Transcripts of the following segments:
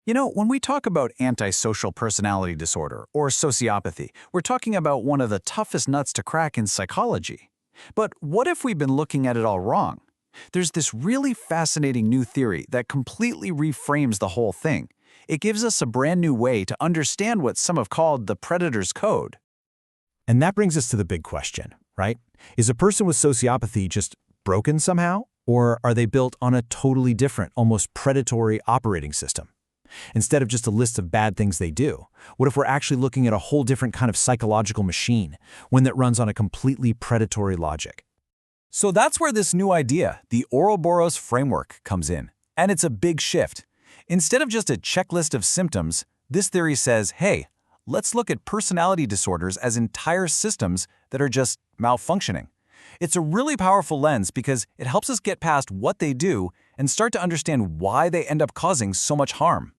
You know, when we talk about antisocial personality disorder or sociopathy, we're talking about one of the toughest nuts to crack in psychology. But what if we've been looking at it all wrong? There's this really fascinating new theory that completely reframes the whole thing. It gives us a brand new way to understand what some have called the predator's code. And that brings us to the big question, right? Is a person with sociopathy just broken somehow? Or are they built on a totally different, almost predatory operating system? Instead of just a list of bad things they do, what if we're actually looking at a whole different kind of psychological machine, one that runs on a completely predatory logic? So that's where this new idea, the Ouroboros framework, comes in. And it's a big shift. Instead of just a checklist of symptoms, this theory says, hey, let's look at personality disorders as entire systems that are just malfunctioning. It's a really powerful lens because it helps us get past what they do and start to understand why they end up causing so much harm.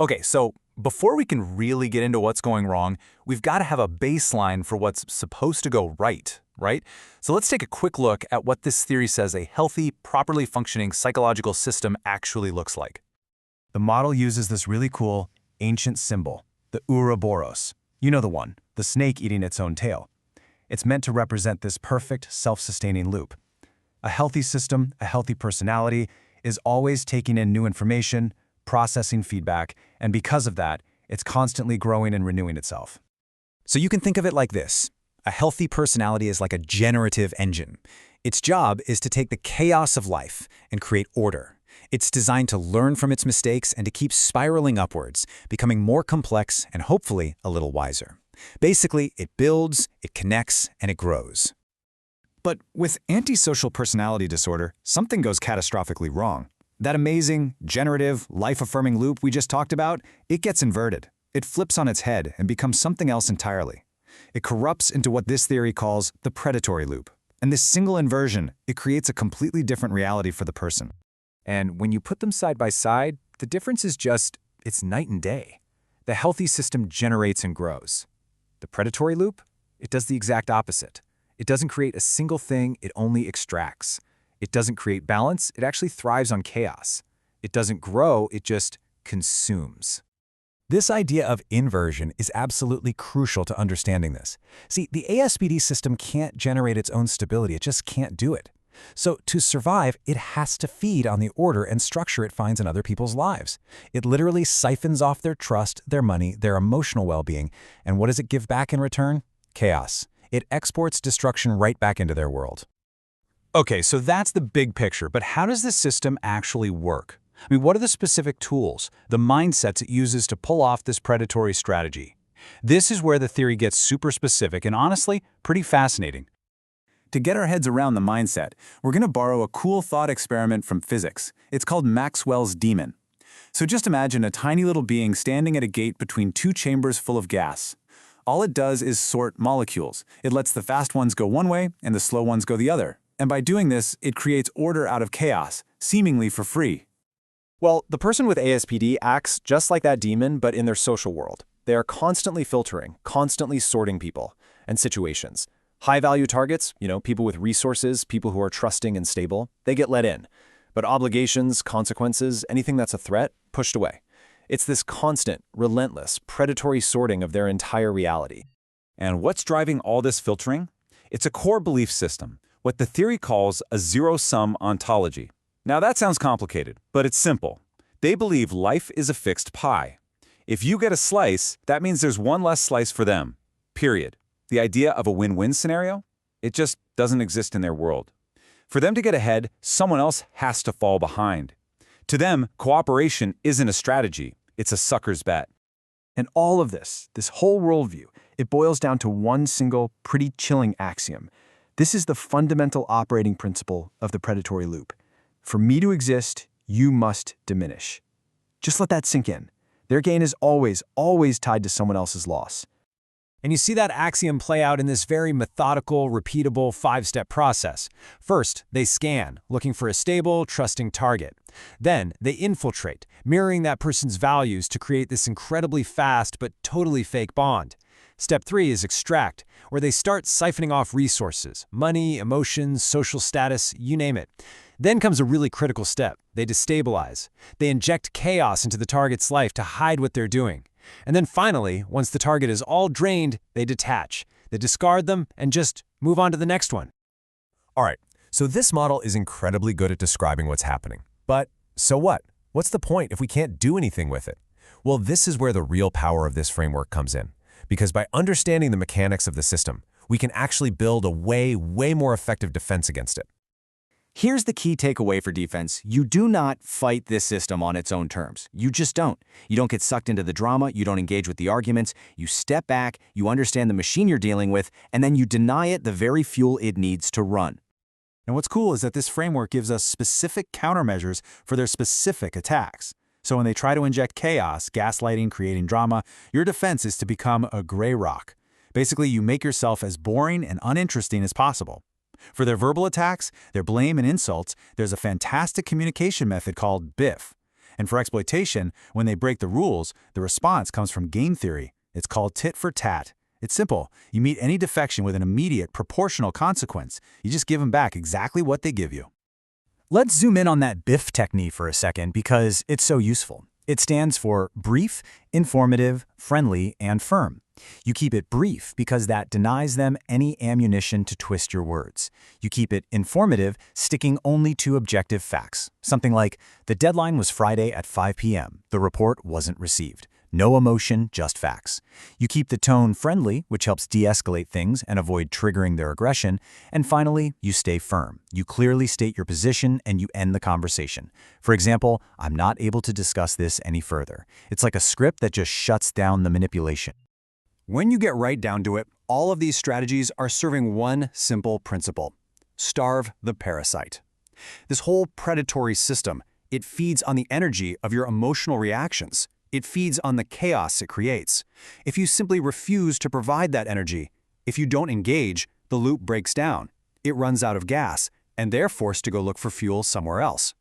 Okay, so before we can really get into what's going wrong, we've got to have a baseline for what's supposed to go right? So let's take a quick look at what this theory says a healthy, properly functioning psychological system actually looks like. The model uses this really cool, ancient symbol, the Ouroboros. You know the one, the snake eating its own tail. It's meant to represent this perfect, self-sustaining loop. A healthy system, a healthy personality, is always taking in new information, processing feedback, and because of that, it's constantly growing and renewing itself. So you can think of it like this. A healthy personality is like a generative engine. Its job is to take the chaos of life and create order. It's designed to learn from its mistakes and to keep spiraling upwards, becoming more complex and hopefully a little wiser. Basically, it builds, it connects, and it grows. But with antisocial personality disorder, something goes catastrophically wrong. That amazing, generative, life-affirming loop we just talked about, it gets inverted. It flips on its head and becomes something else entirely. It corrupts into what this theory calls the predatory loop. And this single inversion, it creates a completely different reality for the person. And when you put them side by side, the difference is it's night and day. The healthy system generates and grows. The predatory loop, it does the exact opposite. It doesn't create a single thing, it only extracts. It doesn't create balance, it actually thrives on chaos. It doesn't grow, it just consumes. This idea of inversion is absolutely crucial to understanding this. See, the ASPD system can't generate its own stability, it just can't do it. So to survive, it has to feed on the order and structure it finds in other people's lives. It literally siphons off their trust, their money, their emotional well-being, and what does it give back in return? Chaos. It exports destruction right back into their world. Okay, so that's the big picture, but how does this system actually work? I mean, what are the specific tools, the mindsets it uses to pull off this predatory strategy? This is where the theory gets super specific and honestly, pretty fascinating. To get our heads around the mindset, we're going to borrow a cool thought experiment from physics. It's called Maxwell's demon. So just imagine a tiny little being standing at a gate between two chambers full of gas. All it does is sort molecules. It lets the fast ones go one way and the slow ones go the other. And by doing this, it creates order out of chaos, seemingly for free. Well, the person with ASPD acts just like that demon, but in their social world. They are constantly filtering, constantly sorting people and situations. High-value targets, people with resources, people who are trusting and stable, they get let in. But obligations, consequences, anything that's a threat, pushed away. It's this constant, relentless, predatory sorting of their entire reality. And what's driving all this filtering? It's a core belief system, what the theory calls a zero-sum ontology. Now that sounds complicated, but it's simple. They believe life is a fixed pie. If you get a slice, that means there's one less slice for them, period. The idea of a win-win scenario? It just doesn't exist in their world. For them to get ahead, someone else has to fall behind. To them, cooperation isn't a strategy, it's a sucker's bet. And all of this whole worldview, it boils down to one single, pretty chilling axiom. This is the fundamental operating principle of the predatory loop. For me to exist, you must diminish. Just let that sink in. Their gain is always, always tied to someone else's loss. And you see that axiom play out in this very methodical, repeatable 5-step process. First, they scan, looking for a stable, trusting target. Then, they infiltrate, mirroring that person's values to create this incredibly fast but totally fake bond. Step 3 is extract, where they start siphoning off resources, money, emotions, social status, you name it. Then comes a really critical step. They destabilize. They inject chaos into the target's life to hide what they're doing. And then finally, once the target is all drained, they detach. They discard them and just move on to the next one. All right, so this model is incredibly good at describing what's happening. But so what? What's the point if we can't do anything with it? Well, this is where the real power of this framework comes in. Because by understanding the mechanics of the system, we can actually build a way more effective defense against it. Here's the key takeaway for defense. You do not fight this system on its own terms. You just don't. You don't get sucked into the drama, you don't engage with the arguments, you step back, you understand the machine you're dealing with, and then you deny it the very fuel it needs to run. And what's cool is that this framework gives us specific countermeasures for their specific attacks. So when they try to inject chaos, gaslighting, creating drama, your defense is to become a gray rock. Basically, you make yourself as boring and uninteresting as possible. For their verbal attacks, their blame and insults, there's a fantastic communication method called BIF. And for exploitation, when they break the rules, the response comes from game theory. It's called tit for tat. It's simple. You meet any defection with an immediate, proportional consequence. You just give them back exactly what they give you. Let's zoom in on that BIF technique for a second because it's so useful. It stands for brief, informative, friendly, and firm. You keep it brief because that denies them any ammunition to twist your words. You keep it informative, sticking only to objective facts. Something like, the deadline was Friday at 5 p.m. The report wasn't received. No emotion, just facts. You keep the tone friendly, which helps de-escalate things and avoid triggering their aggression. And finally, you stay firm. You clearly state your position and you end the conversation. For example, I'm not able to discuss this any further. It's like a script that just shuts down the manipulation. When you get right down to it, all of these strategies are serving one simple principle: starve the parasite. This whole predatory system, it feeds on the energy of your emotional reactions. It feeds on the chaos it creates. If you simply refuse to provide that energy, if you don't engage, the loop breaks down. It runs out of gas, and they're forced to go look for fuel somewhere else.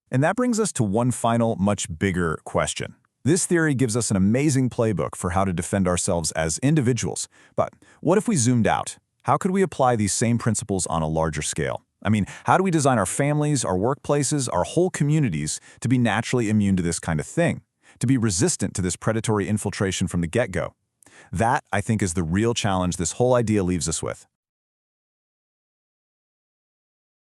And that brings us to one final, much bigger question. This theory gives us an amazing playbook for how to defend ourselves as individuals. But what if we zoomed out? How could we apply these same principles on a larger scale? I mean, how do we design our families, our workplaces, our whole communities to be naturally immune to this kind of thing? To be resistant to this predatory infiltration from the get-go? That, I think, is the real challenge this whole idea leaves us with.